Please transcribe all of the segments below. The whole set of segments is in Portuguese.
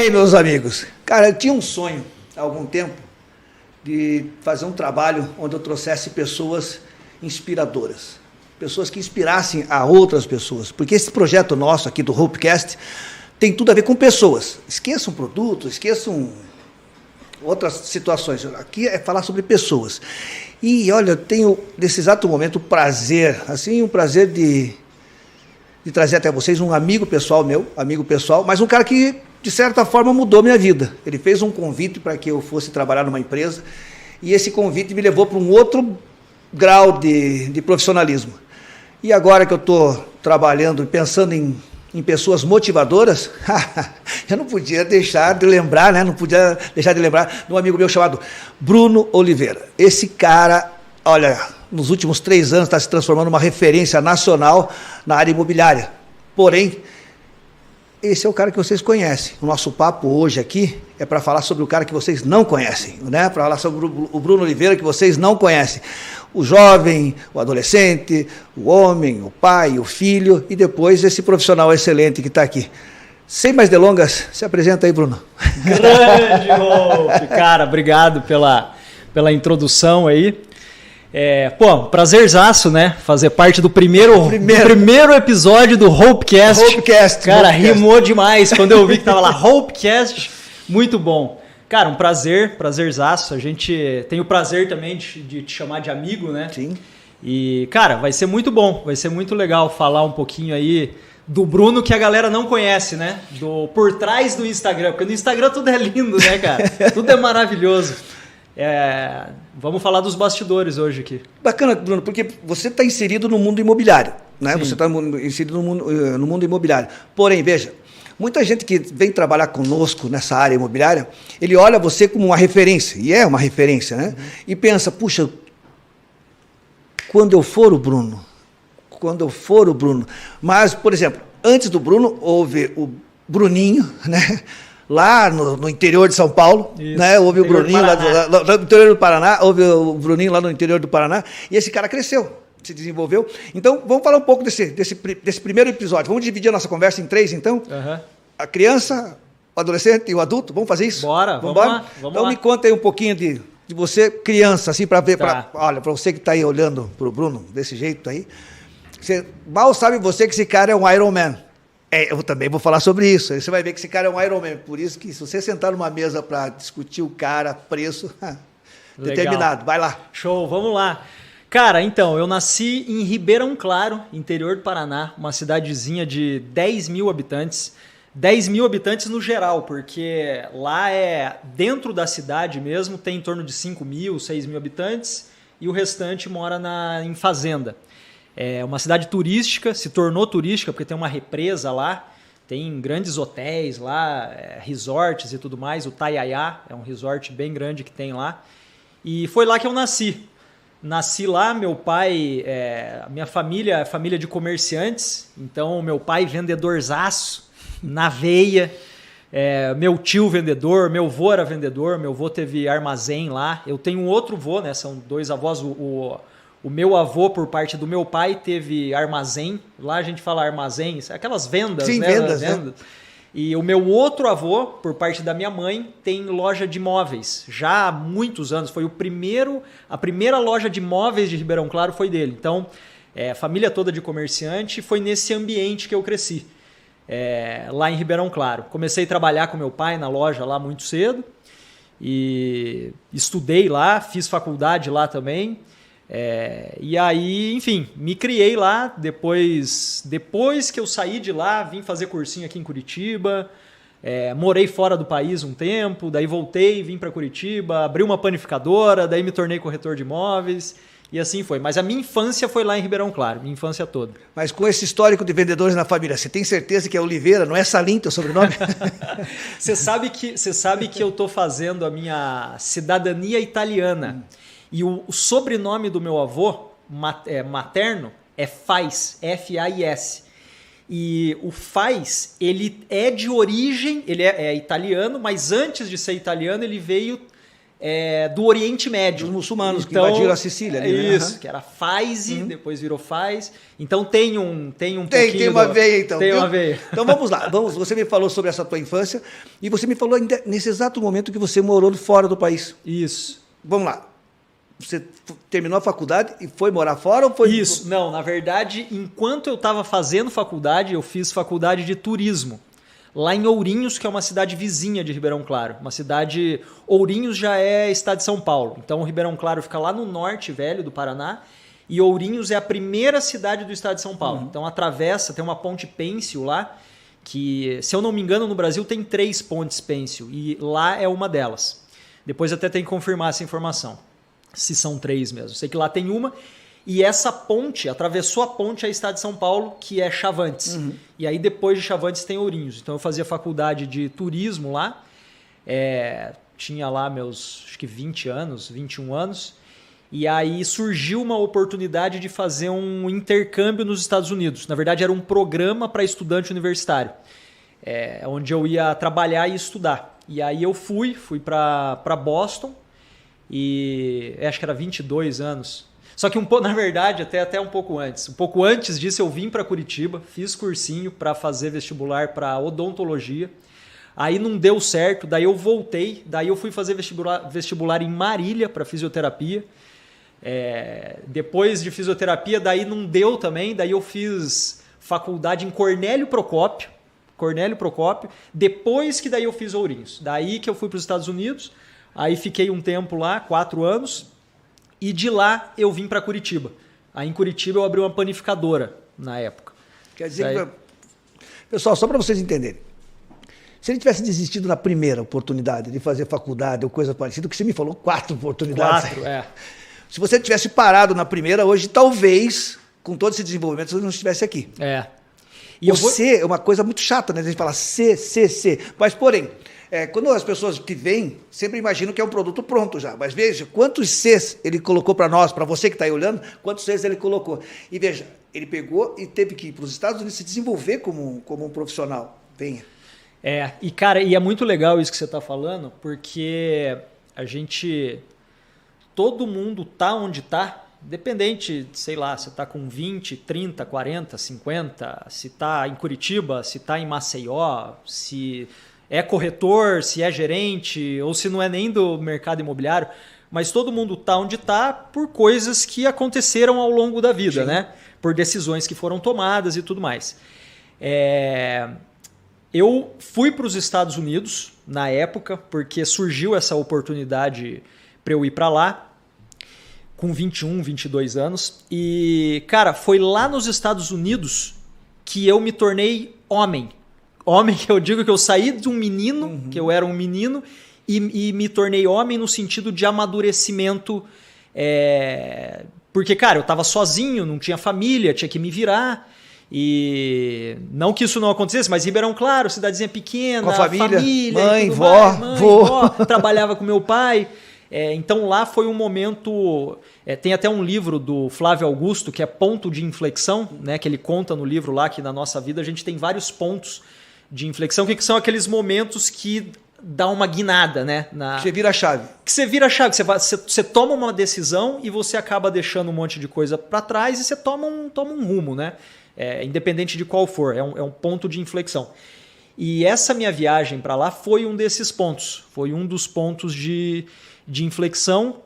Bem, meus amigos, cara, eu tinha um sonho há algum tempo de fazer um trabalho onde eu trouxesse pessoas inspiradoras, pessoas que inspirassem a outras pessoas, porque esse projeto nosso aqui do Hopecast tem tudo a ver com pessoas. Esqueçam produtos, esqueçam outras situações. Aqui é falar sobre pessoas. E olha, eu tenho nesse exato momento o prazer, assim, um prazer de trazer até vocês um amigo pessoal meu, mas um cara que, de certa forma, mudou minha vida. Ele fez um convite para que eu fosse trabalhar numa empresa e esse convite me levou para um outro grau de profissionalismo. E agora que eu estou trabalhando e pensando em pessoas motivadoras, eu não podia deixar de lembrar, né? Não podia deixar de lembrar de um amigo meu chamado Bruno Oliveira. Esse cara, olha, nos últimos 3 anos está se transformando numa referência nacional na área imobiliária. Porém, esse é o cara que vocês conhecem. O nosso papo hoje aqui é para falar sobre o cara que vocês não conhecem, né? Para falar sobre o Bruno Oliveira que vocês não conhecem. O jovem, o adolescente, o homem, o pai, o filho e depois esse profissional excelente que está aqui. Sem mais delongas, se apresenta aí, Bruno. Grande Hope! Cara, obrigado pela introdução aí. Prazerzaço, né? Fazer parte do primeiro episódio do Hopecast. Cara, rimou demais quando eu vi que tava lá, Hopecast, muito bom. Cara, um prazerzaço. A gente tem o prazer também de te chamar de amigo, né? Sim. E, cara, vai ser muito bom, vai ser muito legal falar um pouquinho aí do Bruno que a galera não conhece, né? Por trás do Instagram, porque no Instagram tudo é lindo, né, cara? Tudo é maravilhoso. Vamos falar dos bastidores hoje aqui. Bacana, Bruno, porque você está inserido no mundo imobiliário, né? Sim. Você está inserido no mundo imobiliário. Porém, veja, muita gente que vem trabalhar conosco nessa área imobiliária, ele olha você como uma referência, e é uma referência, né? Uhum. E pensa, puxa, quando eu for o Bruno. Mas, por exemplo, antes do Bruno, houve o Bruninho, né? Lá no interior de São Paulo, isso, né? Houve o Bruninho lá no interior do Paraná, houve o Bruninho lá no interior do Paraná, e esse cara cresceu, se desenvolveu. Então, vamos falar um pouco desse primeiro episódio. Vamos dividir a nossa conversa em 3, então? Uhum. A criança, o adolescente e o adulto, vamos fazer isso? Bora, vamos lá. Então, me conta aí um pouquinho de você, criança, assim, para ver, tá. Olha, para você que está aí olhando para o Bruno, desse jeito aí, mal sabe você que esse cara é um Iron Man. Eu também vou falar sobre isso. Aí você vai ver que esse cara é um Iron Man. Por isso que se você sentar numa mesa para discutir o cara, preço, determinado. Vai lá. Show, vamos lá. Cara, então, eu nasci em Ribeirão Claro, interior do Paraná, uma cidadezinha de 10 mil habitantes. 10 mil habitantes no geral, porque lá dentro da cidade mesmo, tem em torno de 5 mil, 6 mil habitantes e o restante mora em fazenda. É uma cidade turística, se tornou turística porque tem uma represa lá, tem grandes hotéis lá, resorts e tudo mais. O Taiaiá é um resort bem grande que tem lá. E foi lá que eu nasci. Nasci lá, meu pai, minha família é família de comerciantes, então meu pai vendedorzaço, na veia. Meu tio vendedor, meu avô era vendedor, meu avô teve armazém lá. Eu tenho um outro avô, né? São 2 avós. O meu avô, por parte do meu pai, teve armazém. Lá a gente fala armazém, aquelas vendas, sim, né? Vendas. E o meu outro avô, por parte da minha mãe, tem loja de móveis. Já há muitos anos. Foi a primeira loja de móveis de Ribeirão Claro foi dele. Então, família toda de comerciante, foi nesse ambiente que eu cresci. Lá em Ribeirão Claro. Comecei a trabalhar com meu pai na loja lá muito cedo. E estudei lá, fiz faculdade lá também. E aí, enfim, me criei lá. Depois que eu saí de lá, vim fazer cursinho aqui em Curitiba. Morei fora do país um tempo, daí voltei, vim para Curitiba, abri uma panificadora, daí me tornei corretor de imóveis. E assim foi. Mas a minha infância foi lá em Ribeirão Claro, minha infância toda. Mas com esse histórico de vendedores na família, você tem certeza que é Oliveira, não é Salim teu sobrenome? Você sabe que eu estou fazendo a minha cidadania italiana. E o sobrenome do meu avô materno é Fais, F-A-I-S. E o Fais, ele é de origem, ele é italiano, mas antes de ser italiano ele veio do Oriente Médio. Os muçulmanos que invadiram a Sicília ali, né? Isso, que era Faz, depois virou Faz. Então tem um pouquinho... Tem uma veia, então. Tem uma veia. Então vamos lá. Você me falou sobre essa tua infância e você me falou ainda nesse exato momento que você morou fora do país. Isso. Vamos lá. Você terminou a faculdade e foi morar fora ou foi... Isso. Não, na verdade, enquanto eu estava fazendo faculdade, eu fiz faculdade de turismo. Lá em Ourinhos, que é uma cidade vizinha de Ribeirão Claro. Uma cidade... Ourinhos já é estado de São Paulo. Então, Ribeirão Claro fica lá no norte velho do Paraná. E Ourinhos é a primeira cidade do estado de São Paulo. Então, atravessa, tem uma ponte pêncil lá, que, se eu não me engano, no Brasil tem 3 pontes pêncil. E lá é uma delas. Depois até tem que confirmar essa informação. Se são 3 mesmo. Sei que lá tem uma. E essa ponte, atravessou a ponte a estado de São Paulo, que é Chavantes. E aí depois de Chavantes tem Ourinhos. Então eu fazia faculdade de turismo lá. Tinha lá meus, acho que 20 anos, 21 anos. E aí surgiu uma oportunidade de fazer um intercâmbio nos Estados Unidos. Na verdade era um programa para estudante universitário. Onde eu ia trabalhar e estudar. E aí eu fui para Boston. E acho que era 22 anos. Só que na verdade até um pouco antes. Um pouco antes disso eu vim para Curitiba, fiz cursinho para fazer vestibular para odontologia. Aí não deu certo, daí eu voltei, daí eu fui fazer vestibular em Marília para fisioterapia. Depois de fisioterapia, daí não deu também, daí eu fiz faculdade em Cornélio Procópio, depois que daí eu fiz Ourinhos. Daí que eu fui para os Estados Unidos. Aí fiquei um tempo lá, 4 anos, e de lá eu vim para Curitiba. Aí em Curitiba eu abri uma panificadora na época. Quer dizer, pessoal, só para vocês entenderem, se ele tivesse desistido na primeira oportunidade de fazer faculdade ou coisa parecida, o que você me falou, 4 oportunidades. 4, Se você tivesse parado na primeira, hoje talvez, com todo esse desenvolvimento, você não estivesse aqui. E você é uma coisa muito chata, né? A gente fala C. Mas, porém, quando as pessoas que vêm, sempre imaginam que é um produto pronto já. Mas veja, quantos Cs ele colocou para nós, para você que está aí olhando, quantos Cs ele colocou. E veja, ele pegou e teve que ir para os Estados Unidos se desenvolver como um profissional. Venha. E cara, e é muito legal isso que você está falando, porque todo mundo tá onde tá, independente, sei lá, se tá com 20, 30, 40, 50, se tá em Curitiba, se tá em Maceió, se é corretor, se é gerente, ou se não é nem do mercado imobiliário, mas todo mundo tá onde tá por coisas que aconteceram ao longo da vida, né? Por decisões que foram tomadas e tudo mais. Eu fui para os Estados Unidos na época, porque surgiu essa oportunidade para eu ir para lá, com 21, 22 anos. E, cara, foi lá nos Estados Unidos que eu me tornei homem. Homem, que eu digo que eu saí de um menino, que eu era um menino, e me tornei homem no sentido de amadurecimento. Porque, cara, eu estava sozinho, não tinha família, tinha que me virar. E não que isso não acontecesse, mas Ribeirão Claro, cidadezinha pequena, com a família mãe, vó, trabalhava com meu pai. Então lá foi um momento... tem até um livro do Flávio Augusto, que é Ponto de Inflexão, né, que ele conta no livro lá que na nossa vida a gente tem vários pontos de inflexão, que são aqueles momentos que dá uma guinada, né? Que você vira a chave. Que você vira a chave, você toma uma decisão e você acaba deixando um monte de coisa para trás e você toma um rumo, né? Independente de qual for, é um ponto de inflexão. E essa minha viagem para lá foi um desses pontos, foi um dos pontos de inflexão.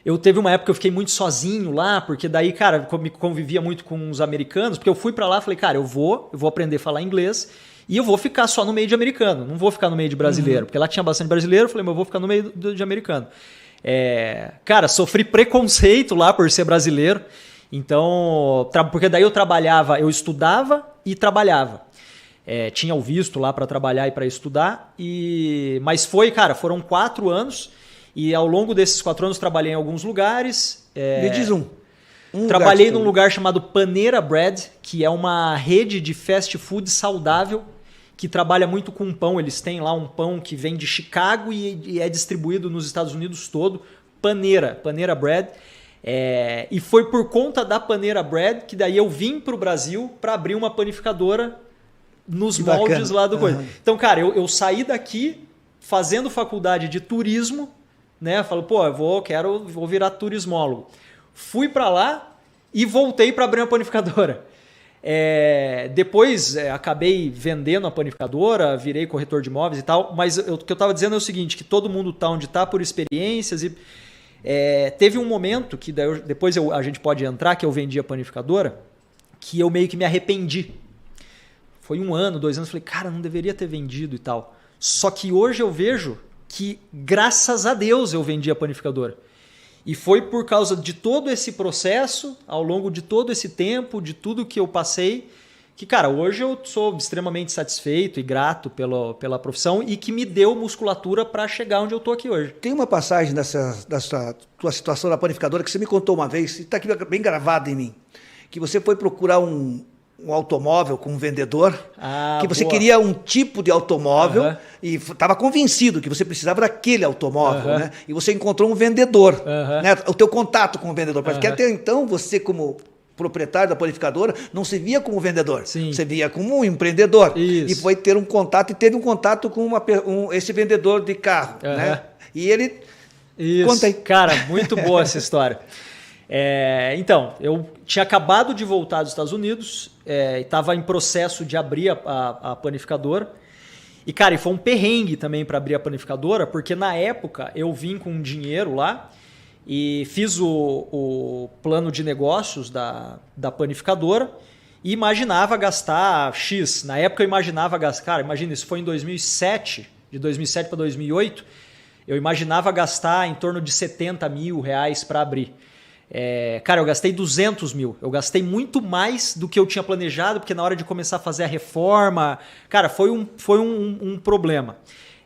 Eu teve uma época que eu fiquei muito sozinho lá, porque daí, cara, me convivia muito com os americanos, porque eu fui para lá e falei, cara, eu vou aprender a falar inglês e eu vou ficar só no meio de americano, não vou ficar no meio de brasileiro, porque lá tinha bastante brasileiro, eu falei, mas eu vou ficar no meio de americano. Cara, sofri preconceito lá por ser brasileiro. Então, porque daí eu estudava e trabalhava. Tinha o visto lá para trabalhar e para estudar, mas foram 4 anos, e ao longo desses 4 anos trabalhei em alguns lugares. Me diz trabalhei num lugar chamado Panera Bread, que é uma rede de fast food saudável, que trabalha muito com pão. Eles têm lá um pão que vem de Chicago e é distribuído nos Estados Unidos todo. Panera Bread. E foi por conta da Panera Bread que daí eu vim para o Brasil para abrir uma panificadora nos moldes lá do coisa. Então, cara, eu saí daqui, fazendo faculdade de turismo, né? Falo, pô, vou virar turismólogo. Fui para lá e voltei para abrir uma panificadora. Depois acabei vendendo a panificadora, virei corretor de imóveis e tal, mas o que eu estava dizendo é o seguinte, que todo mundo está onde está por experiências e teve um momento que depois a gente pode entrar, que eu vendi a panificadora, que eu meio que me arrependi. Foi 1 ano, 2 anos, falei, cara, não deveria ter vendido e tal. Só que hoje eu vejo que, graças a Deus, eu vendi a panificadora. E foi por causa de todo esse processo, ao longo de todo esse tempo, de tudo que eu passei, que, cara, hoje eu sou extremamente satisfeito e grato pela profissão e que me deu musculatura para chegar onde eu tô aqui hoje. Tem uma passagem dessa tua situação da panificadora que você me contou uma vez, e está aqui bem gravado em mim, que você foi procurar um automóvel com um vendedor, que você queria um tipo de automóvel e estava convencido que você precisava daquele automóvel, né? E você encontrou um vendedor, né? O teu contato com o vendedor, porque até então você, como proprietário da panificadora, não se via como vendedor, você via como um empreendedor. Isso. E foi ter um contato, e teve um contato com esse vendedor de carro, né? E ele... Isso. Conta aí. Cara, muito boa essa história. Então, eu tinha acabado de voltar dos Estados Unidos e estava em processo de abrir a panificadora. E, cara, foi um perrengue também para abrir a panificadora, porque na época eu vim com dinheiro lá e fiz o plano de negócios da panificadora e imaginava gastar X. Na época eu imaginava gastar... Cara, imagina, isso foi em 2007, de 2007 para 2008, eu imaginava gastar em torno de R$70 mil para abrir. Cara, eu gastei 200 mil. Eu gastei muito mais do que eu tinha planejado, porque na hora de começar a fazer a reforma, cara, foi um problema.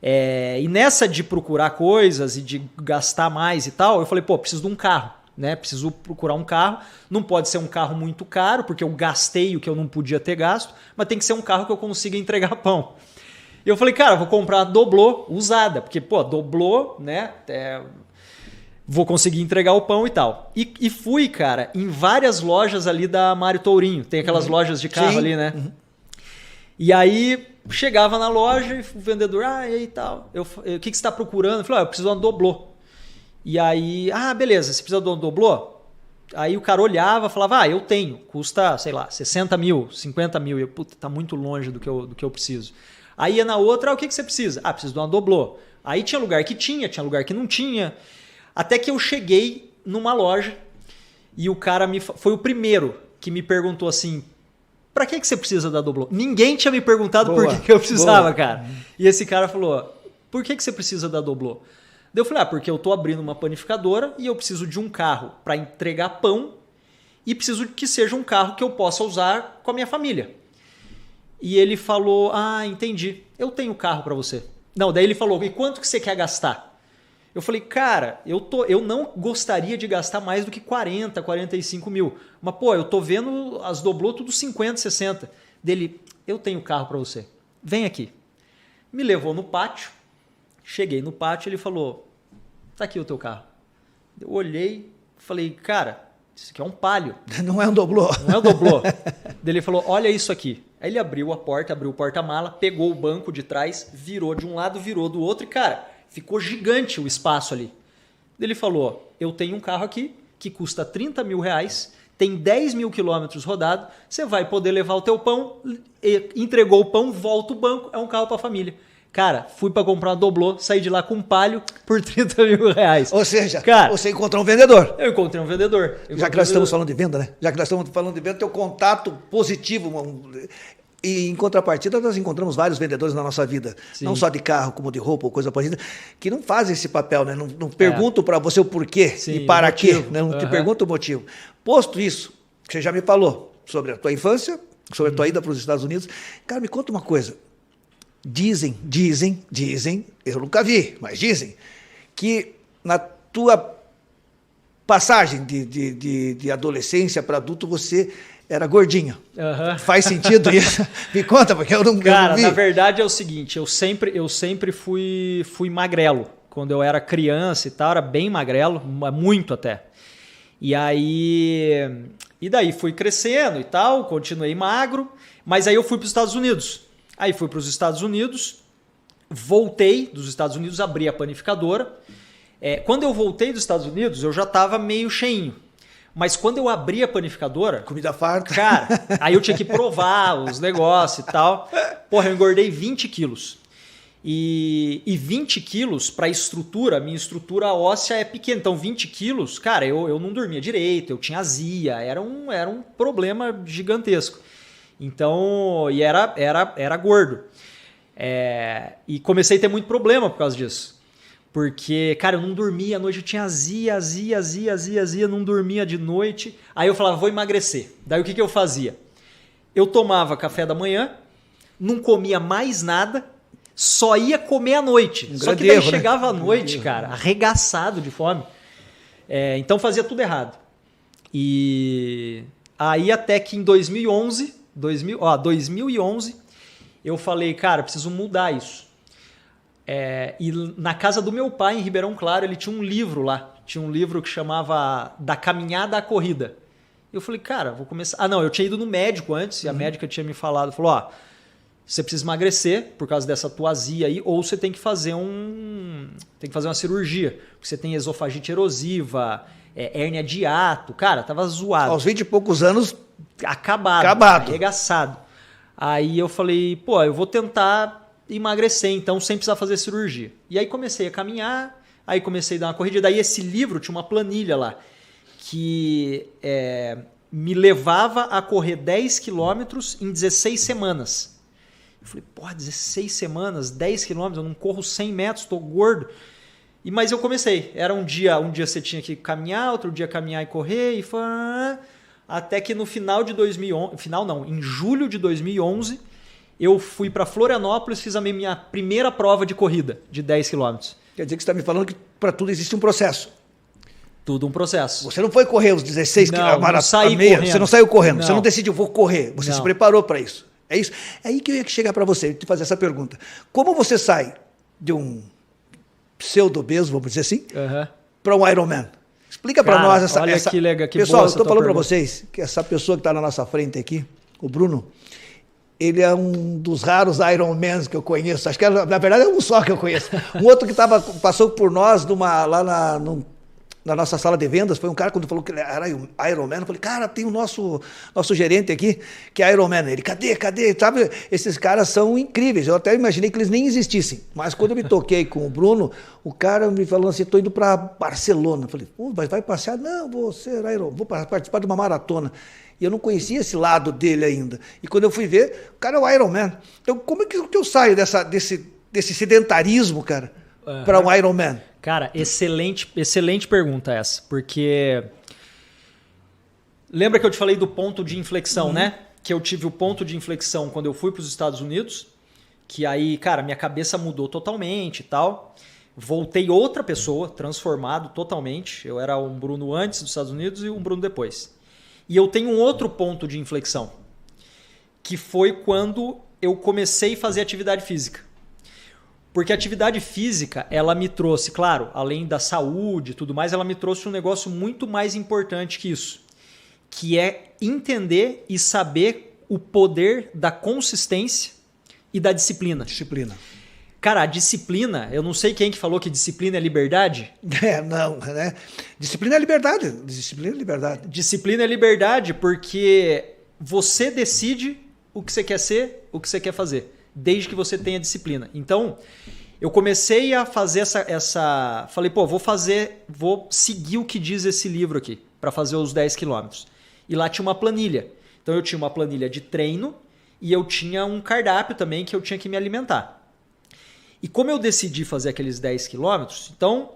E nessa de procurar coisas e de gastar mais e tal, eu falei, pô, preciso de um carro, né? Preciso procurar um carro. Não pode ser um carro muito caro, porque eu gastei o que eu não podia ter gasto, mas tem que ser um carro que eu consiga entregar pão. E eu falei, cara, vou comprar a Doblô usada, porque, pô, Doblô, né? Vou conseguir entregar o pão e tal. E fui, cara, em várias lojas ali da Mário Tourinho. Tem aquelas lojas de carro ali, né? E aí, chegava na loja e o vendedor, e aí tal. O que você está procurando? Eu falei, eu preciso de uma Doblô. E aí, beleza, você precisa de uma Doblô? Aí o cara olhava e falava, eu tenho. Custa, sei lá, 60 mil, 50 mil. E eu, puta, tá muito longe do que eu preciso. Aí ia na outra, o que você precisa? Preciso de uma Doblô. Aí tinha lugar que tinha lugar que não tinha. Até que eu cheguei numa loja e o cara foi o primeiro que me perguntou assim, pra que você precisa da Doblô? Ninguém tinha me perguntado por que eu precisava, cara. E esse cara falou, por que você precisa da Doblô? Daí eu falei, porque eu tô abrindo uma panificadora e eu preciso de um carro para entregar pão e preciso que seja um carro que eu possa usar com a minha família. E ele falou, entendi, eu tenho carro para você. Não, daí ele falou, e quanto que você quer gastar? Eu falei, cara, eu não gostaria de gastar mais do que 40, 45 mil. Mas, pô, eu tô vendo as Doblô tudo 50, 60. Dele, eu tenho carro para você. Vem aqui. Me levou no pátio. Cheguei no pátio, ele falou, tá aqui o teu carro. Eu olhei, falei, cara, isso aqui é um Palio. Não é um Doblô. Não é um Doblô. Ele falou, olha isso aqui. Aí ele abriu a porta, abriu o porta-mala, pegou o banco de trás, virou de um lado, virou do outro e, cara... Ficou gigante o espaço ali. Ele falou, eu tenho um carro aqui que custa 30 mil reais, tem 10 mil quilômetros rodado, você vai poder levar o teu pão, entregou o pão, volta o banco, é um carro para a família. Cara, fui para comprar uma Doblô, saí de lá com um Palio por 30 mil reais. Ou seja, cara, você encontrou um vendedor. Eu encontrei um vendedor. Já que nós estamos falando de venda, né? Já que nós estamos falando de venda, teu contato positivo... E em contrapartida, nós encontramos vários vendedores na nossa vida, não só de carro, como de roupa ou coisa parecida, que não fazem esse papel, né? Não perguntam para você o porquê e para quê, né? Não te perguntam o motivo. Posto isso, você já me falou sobre a tua infância, sobre a tua ida para os Estados Unidos. Cara, me conta uma coisa. Dizem, eu nunca vi, mas dizem, que na tua passagem de adolescência para adulto, você... era gordinho. Faz sentido isso? Me conta, porque eu não vi. Cara, na verdade é o seguinte, eu sempre fui magrelo. Quando eu era criança e tal, era bem magrelo, muito até. E daí fui crescendo e tal, continuei magro, mas aí eu fui para os Estados Unidos. Aí fui para os Estados Unidos, voltei dos Estados Unidos, abri a panificadora. Quando eu voltei dos Estados Unidos, eu já estava meio cheinho. Mas quando eu abri a panificadora... Comida farta. Cara, aí eu tinha que provar os negócios e tal. Porra, eu engordei 20 quilos. E 20 quilos para estrutura, minha estrutura óssea é pequena. Então 20 quilos, cara, eu não dormia direito, eu tinha azia, era um problema gigantesco. Então, e era gordo. E comecei a ter muito problema por causa disso. Porque, cara, eu não dormia à noite, eu tinha azia, não dormia de noite. Aí eu falava, vou emagrecer. Daí o que eu fazia? Eu tomava café da manhã, não comia mais nada, só ia comer à noite. Só que daí chegava à noite, cara, arregaçado de fome. Então fazia tudo errado. E aí até que em 2011, eu falei, cara, preciso mudar isso. E na casa do meu pai, em Ribeirão Claro, ele tinha um livro lá. Tinha um livro que chamava Da Caminhada à Corrida. Eu falei, cara, vou começar... Ah, não, eu tinha ido no médico antes, e a médica tinha me falado, falou, você precisa emagrecer por causa dessa tua azia aí, ou você tem que fazer uma cirurgia, porque você tem esofagite erosiva, hérnia de hiato. Cara, tava zoado. Aos 20 e poucos anos... Acabado. Arregaçado. Aí eu falei, eu vou tentar emagrecer, então, sem precisar fazer cirurgia. E aí comecei a caminhar, aí comecei a dar uma corrida. Daí esse livro tinha uma planilha lá, que me levava a correr 10 quilômetros em 16 semanas. Eu falei, 16 semanas, 10 quilômetros, eu não corro 100 metros, estou gordo. Mas eu comecei. Era um dia você tinha que caminhar, outro dia caminhar e correr, e foi... Até que no final de 2011... em julho de 2011, eu fui para Florianópolis, fiz a minha primeira prova de corrida, de 10 quilômetros. Quer dizer que você está me falando que para tudo existe um processo. Tudo um processo. Você não foi correr os 16 quilômetros, não saí correndo. Você não saiu correndo, não. Você não decidiu, vou correr. Você se preparou para isso. É isso. É aí que eu ia chegar para você, te fazer essa pergunta. Como você sai de um pseudo-obeso, vamos dizer assim, para um Ironman? Explica para nós essa... Olha que legal, que pessoal, boa eu estou falando para pergunta. vocês que essa pessoa que está na nossa frente aqui, o Bruno, ele é um dos raros Ironmans que eu conheço. Acho que, na verdade, é um só que eu conheço. Um outro que passou por nós lá na nossa sala de vendas, foi um cara, quando falou que ele era Ironman, eu falei, cara, tem o nosso gerente aqui, que é Ironman. Ele, cadê? Sabe, esses caras são incríveis. Eu até imaginei que eles nem existissem. Mas quando eu me toquei com o Bruno, o cara me falou assim, estou indo para Barcelona. Eu falei, vai passear? Não, vou participar de uma maratona. E eu não conhecia esse lado dele ainda. E quando eu fui ver, o cara é o Ironman. Então, como é que eu saio desse sedentarismo, cara, para um Ironman? Cara, excelente pergunta essa, porque lembra que eu te falei do ponto de inflexão, né? Que eu tive o ponto de inflexão quando eu fui para os Estados Unidos, que aí, cara, minha cabeça mudou totalmente e tal. Voltei outra pessoa, transformado totalmente. Eu era um Bruno antes dos Estados Unidos e um Bruno depois. E eu tenho um outro ponto de inflexão, que foi quando eu comecei a fazer atividade física. Porque a atividade física, ela me trouxe, claro, além da saúde e tudo mais, ela me trouxe um negócio muito mais importante que isso, que é entender e saber o poder da consistência e da disciplina. Cara, a disciplina, eu não sei quem que falou que disciplina é liberdade. Não, né? Disciplina é liberdade. Disciplina é liberdade porque você decide o que você quer ser, o que você quer fazer, desde que você tenha disciplina. Então, eu comecei a fazer essa... Falei, vou seguir o que diz esse livro aqui, para fazer os 10 quilômetros. E lá tinha uma planilha. Então, eu tinha uma planilha de treino e eu tinha um cardápio também que eu tinha que me alimentar. E como eu decidi fazer aqueles 10 quilômetros, então,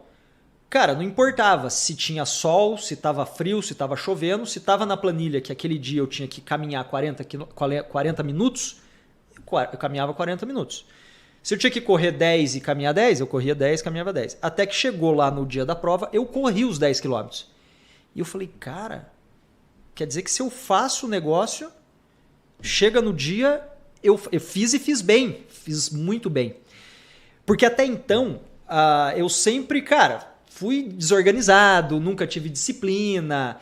cara, não importava se tinha sol, se estava frio, se estava chovendo, se estava na planilha que aquele dia eu tinha que caminhar 40 minutos, eu caminhava 40 minutos. Se eu tinha que correr 10 e caminhar 10, eu corria 10 e caminhava 10. Até que chegou lá no dia da prova, eu corri os 10 quilômetros. E eu falei, cara, quer dizer que se eu faço o negócio, chega no dia, eu fiz e fiz bem, fiz muito bem. Porque até então, eu sempre, cara, fui desorganizado, nunca tive disciplina.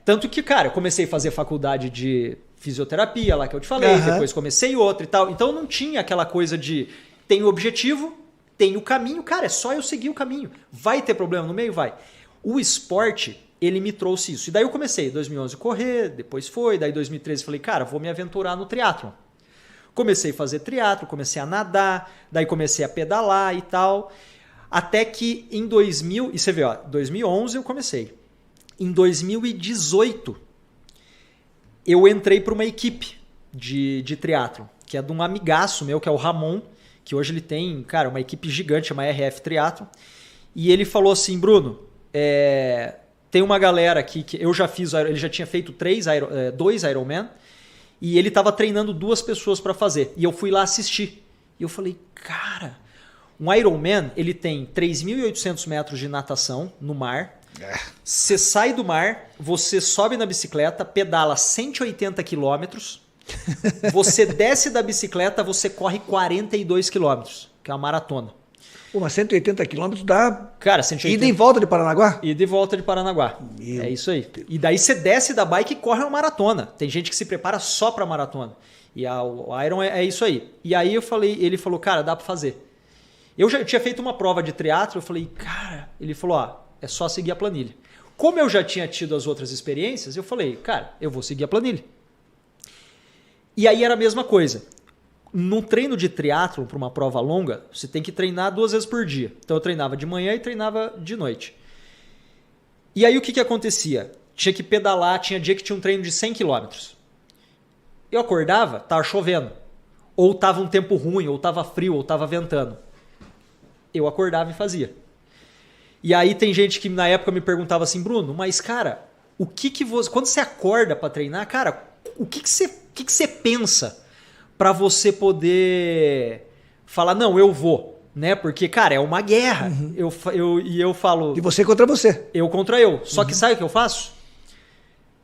Tanto que, cara, eu comecei a fazer faculdade de fisioterapia lá que eu te falei, depois comecei outra e tal. Então não tinha aquela coisa de tem o objetivo, tem o caminho, cara, é só eu seguir o caminho. Vai ter problema no meio? Vai. O esporte, ele me trouxe isso. E daí eu comecei em 2011 a correr, depois daí em 2013 falei, cara, vou me aventurar no triatlon. Comecei a fazer triatlon, comecei a nadar, daí comecei a pedalar e tal, até que em 2000, e você vê, ó, 2011 eu comecei. Em 2018, eu entrei para uma equipe de triatlon, que é de um amigaço meu, que é o Ramon, que hoje ele tem, cara, uma equipe gigante, chama RF Triatlon, e ele falou assim, Bruno, tem uma galera aqui que eu já fiz, ele já tinha feito 2 Ironman, e ele estava treinando 2 pessoas para fazer, e eu fui lá assistir. E eu falei, cara, um Ironman, ele tem 3.800 metros de natação no mar, você sai do mar, você sobe na bicicleta, pedala 180 quilômetros, você desce da bicicleta, você corre 42 quilômetros, que é uma maratona. Mas 180 quilômetros dá... Cara, 180... Ida e volta de Paranaguá? Ida e volta de Paranaguá. É isso aí. E daí você desce da bike e corre uma maratona. Tem gente que se prepara só pra maratona. E o Iron é isso aí. E aí ele falou, cara, dá pra fazer. Eu já tinha feito uma prova de triatlo, eu falei, cara... Ele falou, é só seguir a planilha. Como eu já tinha tido as outras experiências, eu falei, cara, eu vou seguir a planilha. E aí era a mesma coisa. No treino de triatlon, para uma prova longa, você tem que treinar 2 vezes por dia. Então eu treinava de manhã e treinava de noite. E aí o que acontecia? Tinha que pedalar, tinha dia que tinha um treino de 100 km. Eu acordava, estava chovendo. Ou estava um tempo ruim, ou estava frio, ou estava ventando. Eu acordava e fazia. E aí tem gente que na época me perguntava assim, Bruno, mas cara, o que você... Quando você acorda para treinar, cara, o que você pensa para você poder falar, não, eu vou, né? Porque, cara, é uma guerra. Eu falo... De você contra você. Eu contra eu. Só que sabe o que eu faço?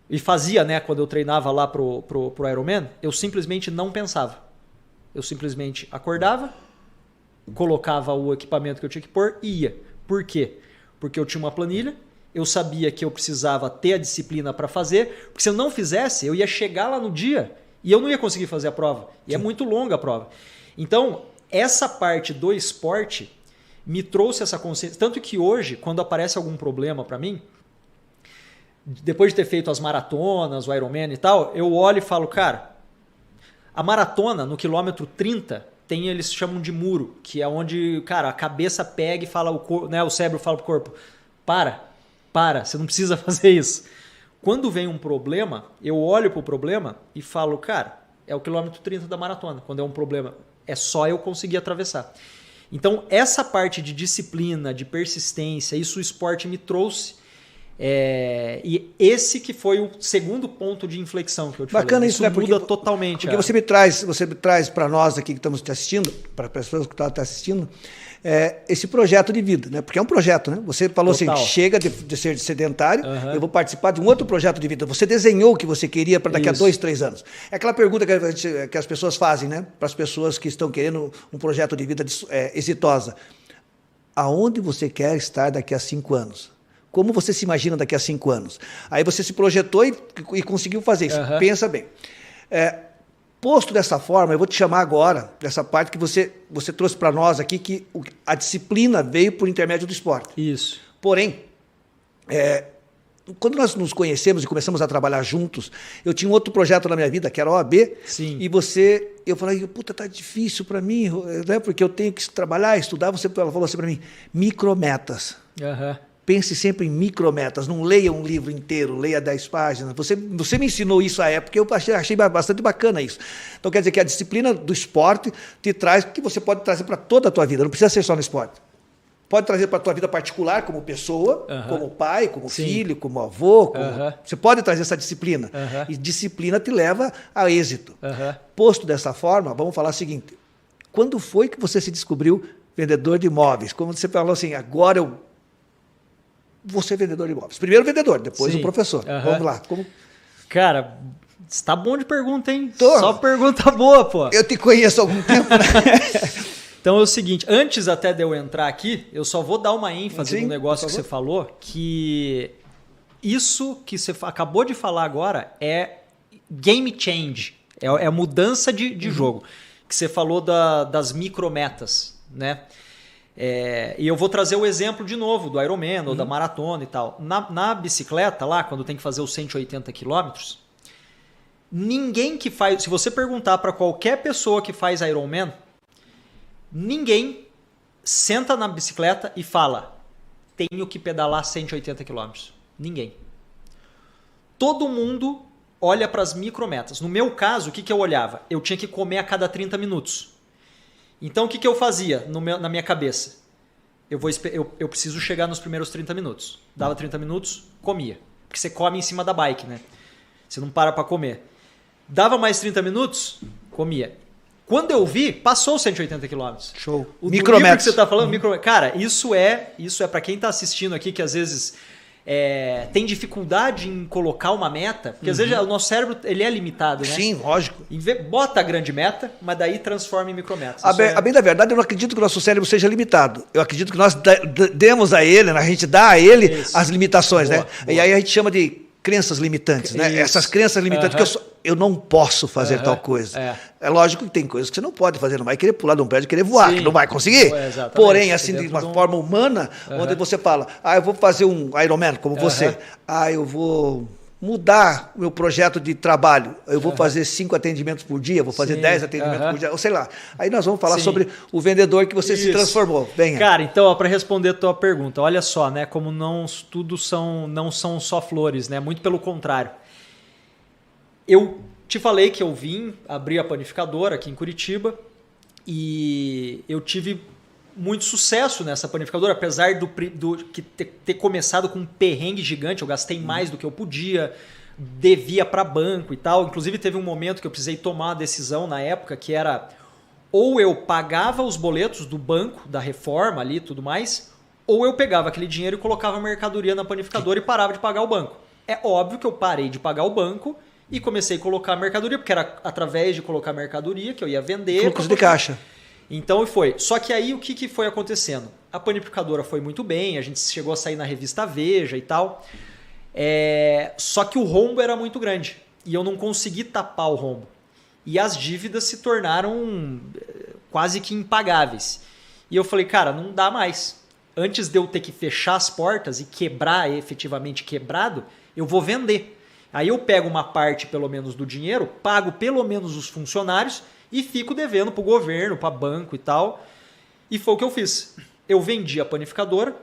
E fazia, né? Quando eu treinava lá pro Ironman, eu simplesmente não pensava. Eu simplesmente acordava, colocava o equipamento que eu tinha que pôr e ia. Por quê? Porque eu tinha uma planilha, eu sabia que eu precisava ter a disciplina para fazer, porque se eu não fizesse, eu ia chegar lá no dia e eu não ia conseguir fazer a prova. E é muito longa a prova. Então, essa parte do esporte me trouxe essa consciência. Tanto que hoje, quando aparece algum problema para mim, depois de ter feito as maratonas, o Ironman e tal, eu olho e falo, cara, a maratona no quilômetro 30 eles chamam de muro, que é onde, cara, a cabeça pega e fala, o cérebro fala pro corpo, para, você não precisa fazer isso. Quando vem um problema, eu olho pro problema e falo, cara, é o quilômetro 30 da maratona. Quando é um problema, é só eu conseguir atravessar. Então, essa parte de disciplina, de persistência, isso o esporte me trouxe. E esse que foi o segundo ponto de inflexão que eu te falei. Bacana isso, né? Porque muda totalmente. Porque você me traz para nós aqui que estamos te assistindo, para as pessoas que estão te assistindo, esse projeto de vida, né? Porque é um projeto, né? Você falou Total. Assim, chega de ser sedentário, eu vou participar de um outro projeto de vida. Você desenhou o que você queria para daqui a 2, 3 anos. É aquela pergunta que as pessoas fazem, né? Para as pessoas que estão querendo um projeto de vida exitosa. Aonde você quer estar daqui a 5 anos? Como você se imagina daqui a 5 anos? Aí você se projetou e conseguiu fazer isso. Pensa bem. Posto dessa forma, eu vou te chamar agora, dessa parte que você trouxe para nós aqui, que a disciplina veio por intermédio do esporte. Isso. Porém, quando nós nos conhecemos e começamos a trabalhar juntos, eu tinha um outro projeto na minha vida, que era a OAB. Sim. E eu falei, puta, tá difícil para mim, né? Porque eu tenho que trabalhar, estudar. Ela falou assim para mim, micrometas. Pense sempre em micrometas, não leia um livro inteiro, leia 10 páginas. Você me ensinou isso à época, eu achei bastante bacana isso. Então quer dizer que a disciplina do esporte te traz, que você pode trazer para toda a tua vida, não precisa ser só no esporte. Pode trazer para a tua vida particular, como pessoa, como pai, como filho, como avô. Você pode trazer essa disciplina. E disciplina te leva a êxito. Posto dessa forma, vamos falar o seguinte, quando foi que você se descobriu vendedor de imóveis? Como você falou assim, agora eu vou ser vendedor de imóveis. Primeiro vendedor, depois o professor. Vamos lá. Cara, está bom de pergunta, hein? Tô. Só pergunta boa, pô. Eu te conheço há algum tempo, né? Então é o seguinte, antes até de eu entrar aqui, eu só vou dar uma ênfase no negócio que você falou, que isso que você acabou de falar agora é game change, é a mudança de jogo. que você falou das micrometas, né? E eu vou trazer o exemplo de novo do Ironman ou da maratona e tal. Na bicicleta lá, quando tem que fazer os 180 quilômetros, ninguém que faz... Se você perguntar para qualquer pessoa que faz Ironman, ninguém senta na bicicleta e fala: tenho que pedalar 180 quilômetros. Ninguém. Todo mundo olha para as micrometas. No meu caso, o que eu olhava? Eu tinha que comer a cada 30 minutos. Então, o que eu fazia na minha cabeça? Eu preciso chegar nos primeiros 30 minutos. Dava 30 minutos, comia. Porque você come em cima da bike, né? Você não para comer. Dava mais 30 minutos, comia. Quando eu vi, passou os 180 quilômetros. Show. O micrometro que você está falando, cara, isso é para quem está assistindo aqui, que às vezes tem dificuldade em colocar uma meta, porque às vezes o nosso cérebro ele é limitado, né? Sim, lógico. Bota a grande meta, mas daí transforma em micrometas. A bem da verdade, eu não acredito que o nosso cérebro seja limitado. Eu acredito que nós demos a ele, a gente dá a ele as limitações, né? Boa. E aí a gente chama de crenças limitantes, né? Essas crenças limitantes que eu não posso fazer tal coisa. É lógico que tem coisas que você não pode fazer, não vai querer pular de um prédio, querer voar, que não vai conseguir. Porém, assim, de uma forma humana, onde você fala, eu vou fazer um Ironman, como você. Eu vou mudar o meu projeto de trabalho. Eu vou fazer 5 atendimentos por dia, vou fazer 10 atendimentos por dia, ou sei lá. Aí nós vamos falar sobre o vendedor que você se transformou. Venha. Cara, então, para responder a tua pergunta, olha só, né, como tudo não são só flores, né? Muito pelo contrário. Eu te falei que eu vim abrir a panificadora aqui em Curitiba e eu tive muito sucesso nessa panificadora, apesar de ter começado com um perrengue gigante. Eu gastei mais do que eu podia, devia para banco e tal. Inclusive teve um momento que eu precisei tomar uma decisão na época, que era ou eu pagava os boletos do banco, da reforma ali e tudo mais, ou eu pegava aquele dinheiro e colocava mercadoria na panificadora e parava de pagar o banco. É óbvio que eu parei de pagar o banco e comecei a colocar mercadoria, porque era através de colocar mercadoria que eu ia vender. Fluxo de caixa. Então foi. Só que aí o que foi acontecendo? A panificadora foi muito bem, a gente chegou a sair na revista Veja e tal. Só que o rombo era muito grande e eu não consegui tapar o rombo. E as dívidas se tornaram quase que impagáveis. E eu falei, cara, não dá mais. Antes de eu ter que fechar as portas e quebrar, efetivamente quebrado, eu vou vender. Aí eu pego uma parte pelo menos do dinheiro, pago pelo menos os funcionários e fico devendo para o governo, para banco e tal. E foi o que eu fiz. Eu vendi a panificadora,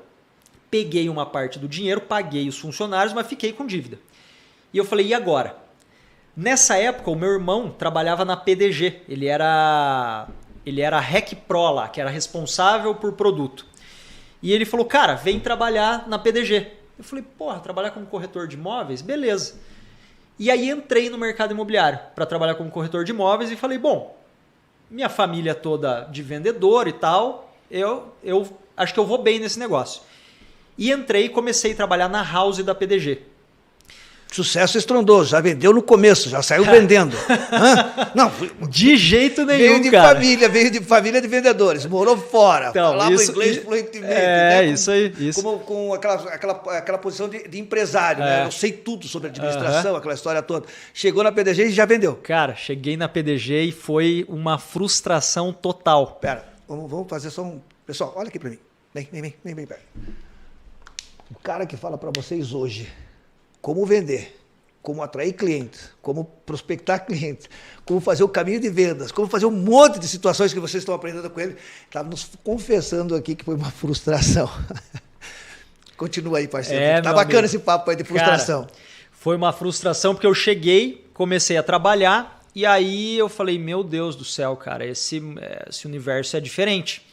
peguei uma parte do dinheiro, paguei os funcionários, mas fiquei com dívida. E eu falei, e agora? Nessa época, o meu irmão trabalhava na PDG. Ele era Rec Pro lá, que era responsável por produto. E ele falou, cara, vem trabalhar na PDG. Eu falei, porra, trabalhar como corretor de imóveis? Beleza. E aí entrei no mercado imobiliário para trabalhar como corretor de imóveis e falei, bom, minha família toda de vendedor e tal, eu acho que eu vou bem nesse negócio. E entrei e comecei a trabalhar na house da PDG. Sucesso estrondoso, já vendeu no começo, já saiu vendendo. Não, de jeito nenhum, cara. Veio de família de vendedores, morou fora, então, falava inglês fluentemente. Né? Isso aí. Isso. Com aquela posição de empresário, né? Eu sei tudo sobre administração, aquela história toda. Chegou na PDG e já vendeu. Cara, cheguei na PDG e foi uma frustração total. Pera, vamos fazer só um... Pessoal, olha aqui pra mim. Vem, perto. O cara que fala pra vocês hoje como vender, como atrair clientes, como prospectar clientes, como fazer o caminho de vendas, como fazer um monte de situações que vocês estão aprendendo com ele. Estava nos confessando aqui que foi uma frustração. Continua aí, parceiro. Tá bacana esse papo aí de frustração. Cara, foi uma frustração porque eu cheguei, comecei a trabalhar e aí eu falei, meu Deus do céu, cara, esse universo é diferente.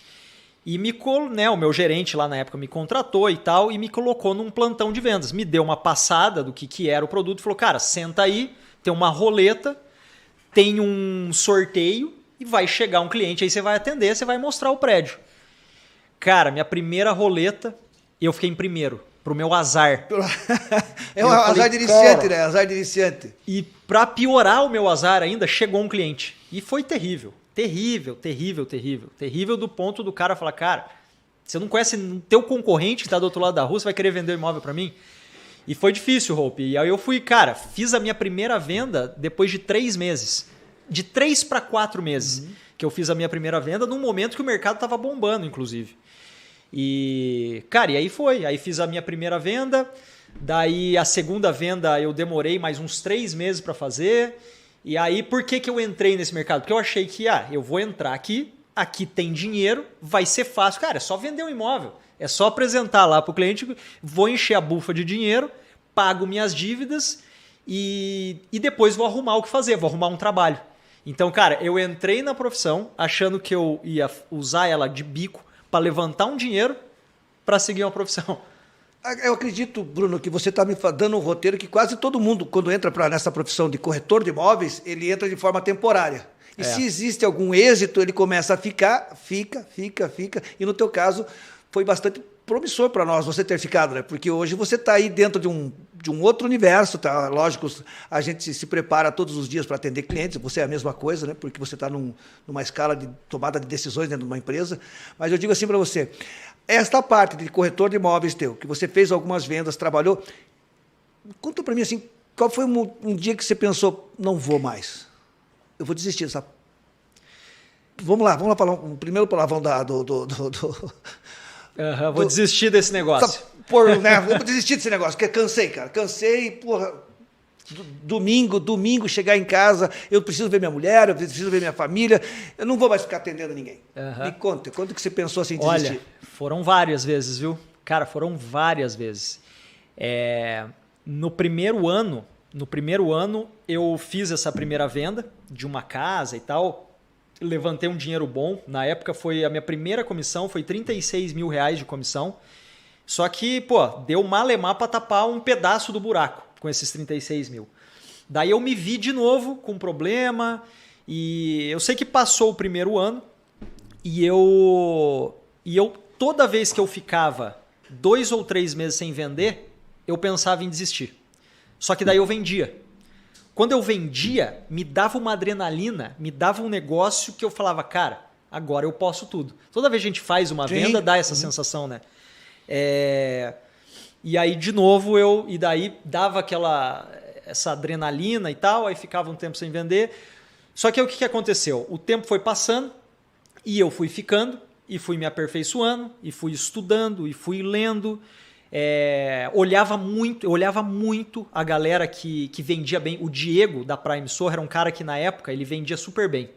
E o meu gerente lá na época me contratou e tal, e me colocou num plantão de vendas. Me deu uma passada do que era o produto, falou, cara, senta aí, tem uma roleta, tem um sorteio e vai chegar um cliente, aí você vai atender, você vai mostrar o prédio. Cara, minha primeira roleta, eu fiquei em primeiro, pro meu azar. É um azar de iniciante, né? Azar de iniciante. E pra piorar o meu azar ainda, chegou um cliente. E foi terrível. Terrível do ponto do cara falar, cara, você não conhece o teu concorrente que está do outro lado da rua, você vai querer vender o imóvel para mim? E foi difícil, Hope. E aí eu fui, cara, fiz a minha primeira venda depois de 3 meses. de 3 para 4 meses que eu fiz a minha primeira venda, num momento que o mercado estava bombando, inclusive. E, cara, e aí foi. Aí fiz a minha primeira venda, daí a segunda venda eu demorei mais uns 3 meses para fazer. E aí, por que eu entrei nesse mercado? Porque eu achei que, eu vou entrar aqui tem dinheiro, vai ser fácil. Cara, é só vender um imóvel. É só apresentar lá para o cliente, vou encher a bufa de dinheiro, pago minhas dívidas e depois vou arrumar o que fazer, vou arrumar um trabalho. Então, cara, eu entrei na profissão achando que eu ia usar ela de bico para levantar um dinheiro para seguir uma profissão. Eu acredito, Bruno, que você está me dando um roteiro que quase todo mundo, quando entra nessa profissão de corretor de imóveis, ele entra de forma temporária. E se existe algum êxito, ele começa a fica. E no teu caso, foi bastante promissor para nós você ter ficado, né? Porque hoje você está aí dentro de um outro universo, tá? Lógico, a gente se prepara todos os dias para atender clientes, você é a mesma coisa, né? Porque você está numa escala de tomada de decisões dentro de uma empresa. Mas eu digo assim para você, esta parte de corretor de imóveis teu, que você fez algumas vendas, trabalhou, conta para mim assim, qual foi um dia que você pensou, não vou mais, eu vou desistir, sabe? Vamos lá falar um primeiro palavrão vou desistir desse negócio. Vou desistir desse negócio, porque cansei, cara. Cansei, porra. Domingo, chegar em casa, eu preciso ver minha mulher, eu preciso ver minha família, eu não vou mais ficar atendendo ninguém. Me conta, quando que você pensou assim em desistir? Olha, foram várias vezes, viu? Cara, foram várias vezes. No primeiro ano, eu fiz essa primeira venda de uma casa e tal, levantei um dinheiro bom. Na época, a minha primeira comissão foi R$36 mil de comissão. Só que, deu malemar para tapar um pedaço do buraco com esses 36 mil. Daí eu me vi de novo com problema e eu sei que passou o primeiro ano e eu toda vez que eu ficava 2 ou 3 meses sem vender, eu pensava em desistir. Só que daí eu vendia. Quando eu vendia, me dava uma adrenalina, me dava um negócio que eu falava, cara, agora eu posso tudo. Toda vez que a gente faz uma venda, dá essa sensação, né? E aí, de novo, e daí dava essa adrenalina e tal, aí ficava um tempo sem vender. Só que aí o que aconteceu? O tempo foi passando e eu fui ficando e fui me aperfeiçoando e fui estudando e fui lendo. Eu olhava muito a galera que vendia bem. O Diego, da Prime Sorra, era um cara que na época ele vendia super bem.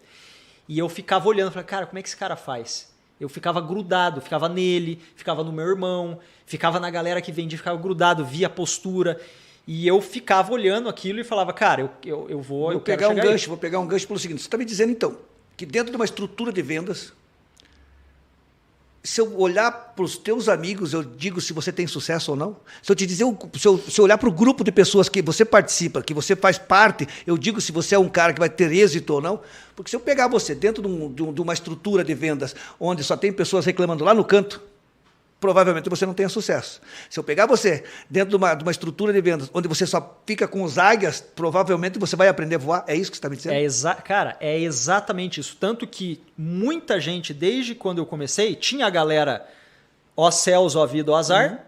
E eu ficava olhando, falava, cara, como é que esse cara faz? Eu ficava grudado, ficava nele, ficava no meu irmão, ficava na galera que vendia, ficava grudado, via a postura. E eu ficava olhando aquilo e falava, cara, eu vou pegar um gancho. Vou pegar um gancho pelo seguinte, você está me dizendo então que dentro de uma estrutura de vendas, se eu olhar para os teus amigos, eu digo se você tem sucesso ou não? Se eu te dizer, se eu olhar para o grupo de pessoas que você participa, que você faz parte, eu digo se você é um cara que vai ter êxito ou não? Porque se eu pegar você dentro de uma estrutura de vendas onde só tem pessoas reclamando lá no canto, provavelmente você não tenha sucesso. Se eu pegar você dentro de uma estrutura de vendas onde você só fica com os águias, provavelmente você vai aprender a voar. É isso que você está me dizendo? Cara, é exatamente isso. Tanto que muita gente, desde quando eu comecei, tinha a galera ó céus, ó vida, ó azar,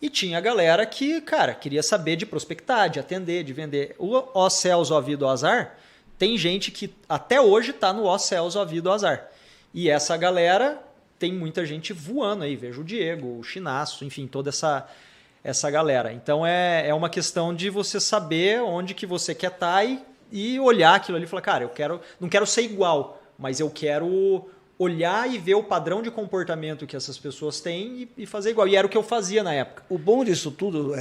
e tinha a galera que, cara, queria saber de prospectar, de atender, de vender. O ó céus, ó vida, ó azar, tem gente que até hoje está no ó céus, ó vida, ó azar. E essa galera... tem muita gente voando aí, vejo o Diego, o Chinaço, enfim, toda essa galera. Então é uma questão de você saber onde que você quer estar e olhar aquilo ali e falar, cara, não quero ser igual, mas eu quero olhar e ver o padrão de comportamento que essas pessoas têm e fazer igual. E era o que eu fazia na época. O bom disso tudo,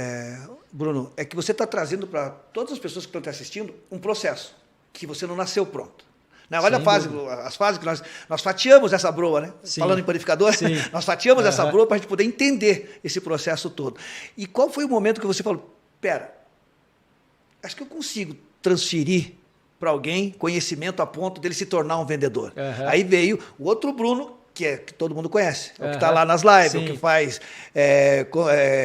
Bruno, é que você está trazendo para todas as pessoas que estão te assistindo um processo que você não nasceu pronto. Olha as fases que nós fatiamos essa broa, né? Sim. Falando em panificador, nós fatiamos essa broa para a gente poder entender esse processo todo. E qual foi o momento que você falou, pera, acho que eu consigo transferir para alguém conhecimento a ponto dele se tornar um vendedor. Aí veio o outro Bruno, que todo mundo conhece, é o que está lá nas lives, o que faz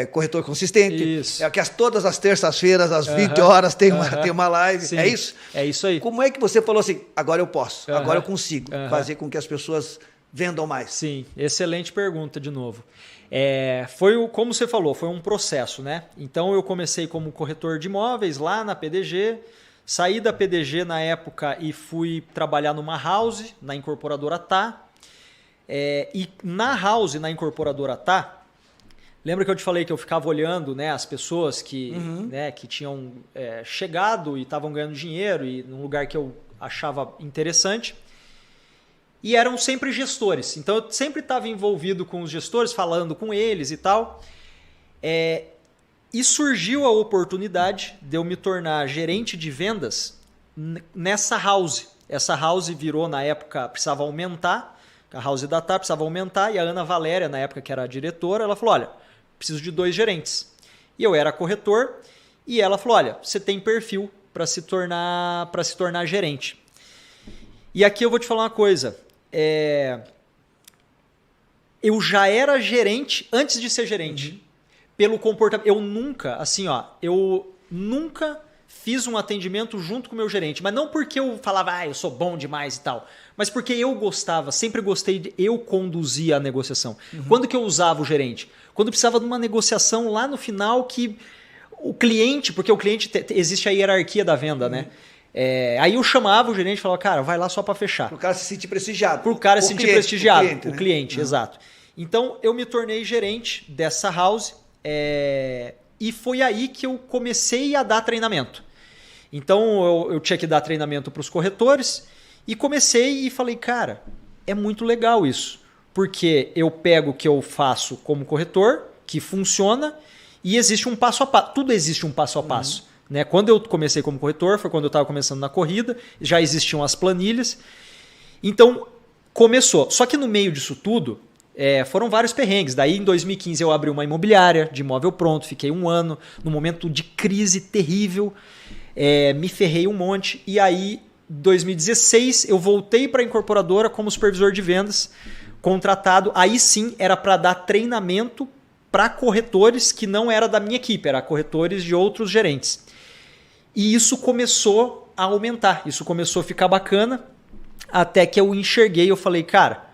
corretor consistente, isso. É o que todas as terças-feiras, às 20 horas, tem uma live. Sim. É isso? É isso aí. Como é que você falou assim, agora eu posso, agora eu consigo fazer com que as pessoas vendam mais? Sim, excelente pergunta de novo. Como você falou, foi um processo, né? Então eu comecei como corretor de imóveis lá na PDG, Saí da PDG na época e fui trabalhar numa house, na incorporadora Tá. E na house, na incorporadora Tá, lembra que eu te falei que eu ficava olhando, né, as pessoas que, né, que tinham chegado e estavam ganhando dinheiro e num lugar que eu achava interessante. E eram sempre gestores. Então eu sempre estava envolvido com os gestores, falando com eles e tal. E surgiu a oportunidade de eu me tornar gerente de vendas nessa house. Essa house virou, na época, precisava aumentar. A house da Tá precisava aumentar. E a Ana Valéria, na época que era a diretora, ela falou, olha, preciso de 2 gerentes. E eu era corretor. E ela falou, olha, você tem perfil para se tornar gerente. E aqui eu vou te falar uma coisa. Eu já era gerente antes de ser gerente. Pelo comportamento. Eu nunca fiz um atendimento junto com o meu gerente. Mas não porque eu falava, eu sou bom demais e tal. Mas porque eu gostava, sempre gostei de eu conduzir a negociação. Quando que eu usava o gerente? Quando precisava de uma negociação lá no final que o cliente, porque o cliente existe a hierarquia da venda, né? Aí eu chamava o gerente e falava, cara, vai lá só para fechar. Para o cara se sentir prestigiado. Para o cara se sentir prestigiado. O cliente, exato. Então eu me tornei gerente dessa house e foi aí que eu comecei a dar treinamento. Então eu tinha que dar treinamento para os corretores e comecei e falei, cara, é muito legal isso. Porque eu pego o que eu faço como corretor, que funciona, e existe um passo a passo. Tudo existe um passo a passo. Né? Quando eu comecei como corretor, foi quando eu estava começando na corrida, já existiam as planilhas. Então, começou. Só que no meio disso tudo, foram vários perrengues. Daí, em 2015, eu abri uma imobiliária de imóvel pronto, fiquei 1 ano, num momento de crise terrível, me ferrei um monte. E aí, em 2016, eu voltei para a incorporadora como supervisor de vendas, contratado. Aí sim, era para dar treinamento para corretores que não era da minha equipe, era corretores de outros gerentes. E isso começou a aumentar, isso começou a ficar bacana, até que eu enxerguei, eu falei, cara,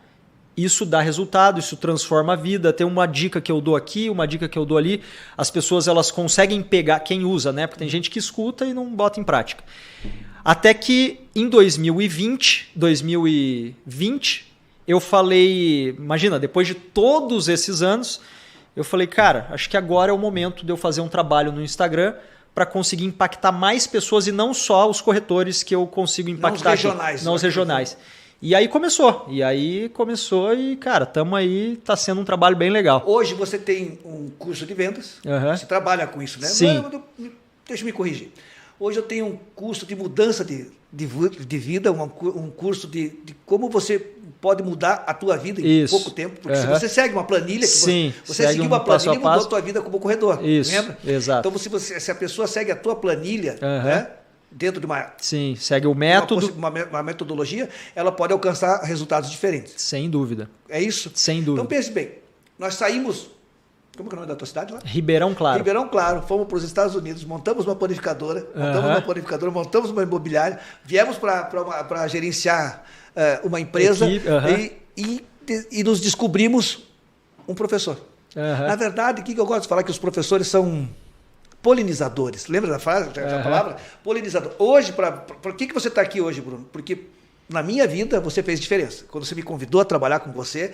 isso dá resultado, isso transforma a vida, tem uma dica que eu dou aqui, uma dica que eu dou ali, as pessoas elas conseguem pegar, quem usa, né? Porque tem gente que escuta e não bota em prática. Até que em 2020, eu falei, imagina, depois de todos esses anos, eu falei, cara, acho que agora é o momento de eu fazer um trabalho no Instagram para conseguir impactar mais pessoas e não só os corretores que eu consigo impactar. Não os regionais. Não os regionais. E aí começou. E, cara, estamos aí, está sendo um trabalho bem legal. Hoje você tem um curso de vendas, você trabalha com isso, né? Sim. Deixa eu me corrigir. Hoje eu tenho um curso de mudança de vida, um curso de como você pode mudar a tua vida em pouco tempo. Porque se você segue uma planilha, você seguiu uma planilha e mudou a tua vida como corredor. Isso, lembra? Exato. Então, se a pessoa segue a tua planilha, né, dentro de uma... Sim, segue o método. Uma metodologia, ela pode alcançar resultados diferentes. Sem dúvida. É isso? Sem dúvida. Então pense bem, nós saímos... Como é o nome da tua cidade lá? Ribeirão Claro. Ribeirão Claro. Fomos para os Estados Unidos, montamos uma panificadora, montamos uma imobiliária, viemos para gerenciar uma empresa e nos descobrimos um professor. Na verdade, o que eu gosto de falar? Que os professores são polinizadores. Lembra da frase, da palavra? Polinizador. Hoje, por que você está aqui hoje, Bruno? Porque na minha vida você fez diferença. Quando você me convidou a trabalhar com você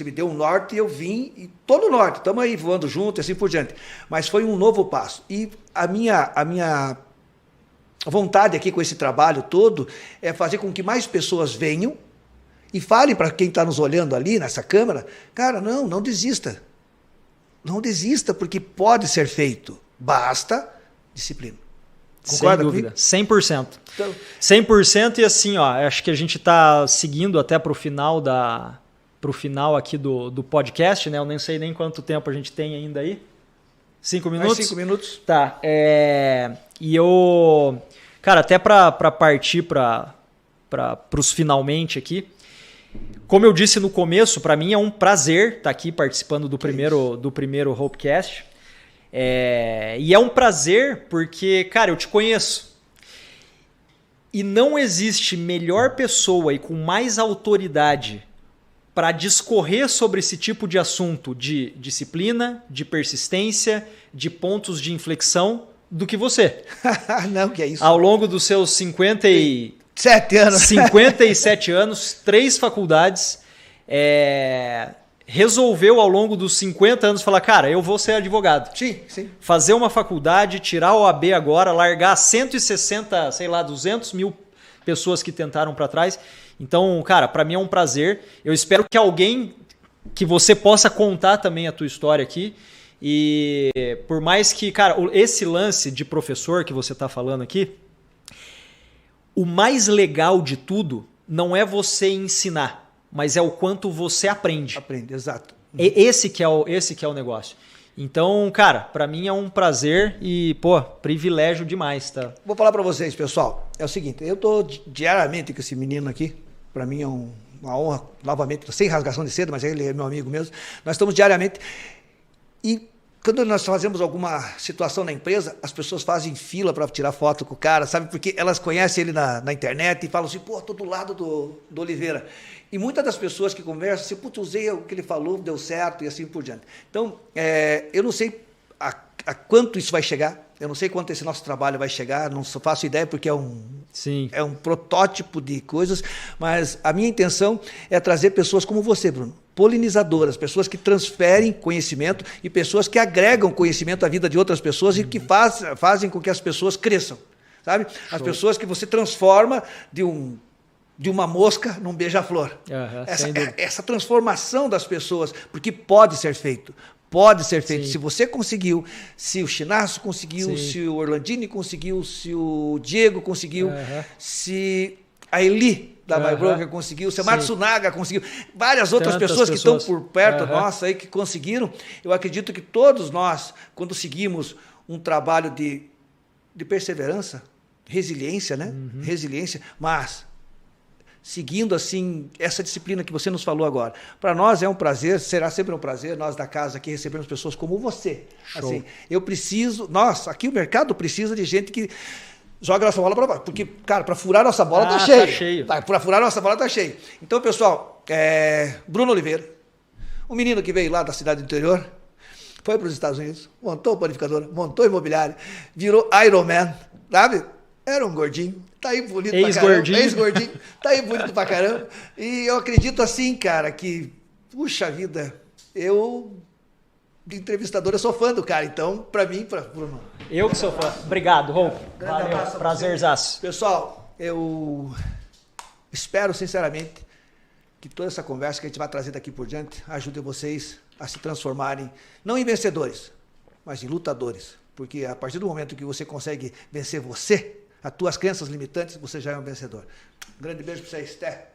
me deu um norte e eu vim, e tô no norte, estamos aí voando junto e assim por diante. Mas foi um novo passo. E a minha vontade aqui com esse trabalho todo é fazer com que mais pessoas venham e falem para quem está nos olhando ali nessa câmera, cara, não desista. Não desista, porque pode ser feito. Basta disciplina. Concorda Sem dúvida, comigo? 100%. Então, 100% e assim, acho que a gente está seguindo até para o final aqui do podcast, né? Eu nem sei nem quanto tempo a gente tem ainda aí. 5 minutos? 5 minutos. Tá. E eu... Cara, até para partir para os finalmente aqui, como eu disse no começo, para mim é um prazer estar aqui participando do primeiro Hopecast. E é um prazer porque, cara, eu te conheço. E não existe melhor pessoa e com mais autoridade para discorrer sobre esse tipo de assunto de disciplina, de persistência, de pontos de inflexão do que você. Não, que é isso. Ao longo dos seus 7 anos. 57 anos, 3 faculdades, resolveu ao longo dos 50 anos falar, cara, eu vou ser advogado. Sim, sim. Fazer uma faculdade, tirar o OAB agora, largar 160, sei lá, 200 mil pessoas que tentaram para trás. Então, cara, para mim é um prazer. Eu espero que alguém, que você possa contar também a tua história aqui. E por mais que, cara, esse lance de professor que você está falando aqui, o mais legal de tudo não é você ensinar, mas é o quanto você aprende. Aprende, exato. Esse que é o negócio. Então, cara, para mim é um prazer e, pô, privilégio demais, tá? Vou falar para vocês, pessoal. É o seguinte, eu tô diariamente com esse menino aqui. Para mim é uma honra, novamente, sem rasgação de seda, mas ele é meu amigo mesmo. Nós estamos diariamente. E quando nós fazemos alguma situação na empresa, as pessoas fazem fila para tirar foto com o cara, sabe? Porque elas conhecem ele na internet e falam assim, pô, tô do lado do Oliveira. E muitas das pessoas que conversam, assim, putz, usei o que ele falou, deu certo e assim por diante. Então, eu não sei a quanto isso vai chegar, eu não sei quanto esse nosso trabalho vai chegar, não faço ideia porque é um protótipo de coisas, mas a minha intenção é trazer pessoas como você, Bruno, polinizadoras, pessoas que transferem conhecimento e pessoas que agregam conhecimento à vida de outras pessoas e que fazem com que as pessoas cresçam, sabe? Show. As pessoas que você transforma de uma mosca num beija-flor. Essa transformação das pessoas, porque pode ser feito. Pode ser feito. Sim. Se você conseguiu, se o Chinasso conseguiu, sim, se o Orlandini conseguiu, se o Diego conseguiu, se a Eli da MyBroker conseguiu, se a Matsunaga conseguiu, várias outras pessoas que estão por perto nossa aí que conseguiram, eu acredito que todos nós, quando seguimos um trabalho de perseverança, resiliência, né? Resiliência, mas seguindo assim essa disciplina que você nos falou agora. Para nós é um prazer, será sempre um prazer, nós da casa aqui recebemos pessoas como você. Show. Assim, aqui o mercado precisa de gente que joga nossa bola para baixo, porque, cara, para furar nossa bola tá cheio. Para furar nossa bola tá cheio. Então, pessoal, Bruno Oliveira, um menino que veio lá da cidade do interior, foi para os Estados Unidos, montou panificadora, montou imobiliária, virou Iron Man, sabe? Era um gordinho, tá aí bonito pra caramba. Ex-gordinho, tá aí bonito pra caramba. E eu acredito assim, cara, que, puxa vida, eu, de entrevistador, eu sou fã do cara. Então, pra mim, Bruno. Eu que sou fã. Obrigado, Rô. Valeu, prazerzaço. Pessoal, eu espero, sinceramente, que toda essa conversa que a gente vai trazer daqui por diante ajude vocês a se transformarem, não em vencedores, mas em lutadores. Porque a partir do momento que você consegue vencer você, as tuas crenças limitantes, você já é um vencedor. Um grande beijo para vocês. Até.